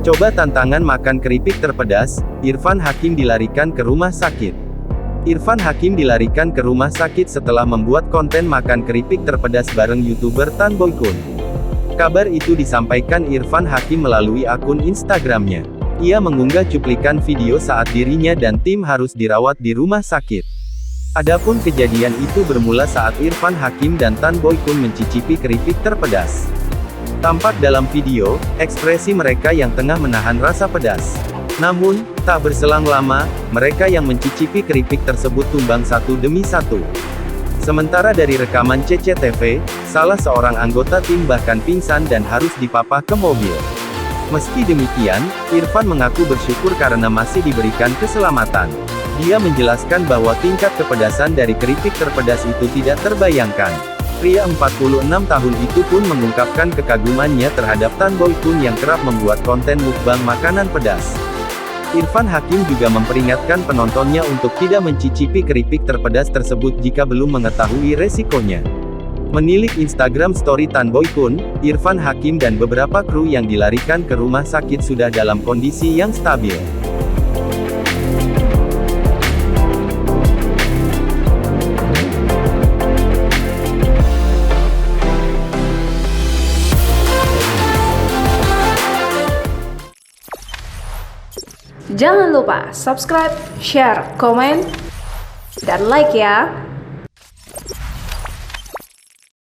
Coba tantangan makan keripik terpedas, Irfan Hakim dilarikan ke rumah sakit. Irfan Hakim dilarikan ke rumah sakit setelah membuat konten makan keripik terpedas bareng YouTuber Tan Boy Kun. Kabar itu disampaikan Irfan Hakim melalui akun Instagramnya. Ia mengunggah cuplikan video saat dirinya dan tim harus dirawat di rumah sakit. Adapun kejadian itu bermula saat Irfan Hakim dan Tan Boy Kun mencicipi keripik terpedas. Tampak dalam video, ekspresi mereka yang tengah menahan rasa pedas. Namun, tak berselang lama, mereka yang mencicipi keripik tersebut tumbang satu demi satu. Sementara dari rekaman CCTV, salah seorang anggota tim bahkan pingsan dan harus dipapah ke mobil. Meski demikian, Irfan mengaku bersyukur karena masih diberikan keselamatan. Dia menjelaskan bahwa tingkat kepedasan dari keripik terpedas itu tidak terbayangkan. Pria 46 tahun itu pun mengungkapkan kekagumannya terhadap Tan Boy Kun yang kerap membuat konten mukbang makanan pedas. Irfan Hakim juga memperingatkan penontonnya untuk tidak mencicipi keripik terpedas tersebut jika belum mengetahui resikonya. Menilik Instagram story Tan Boy Kun, Irfan Hakim dan beberapa kru yang dilarikan ke rumah sakit sudah dalam kondisi yang stabil. Jangan lupa subscribe, share, komen, dan like ya.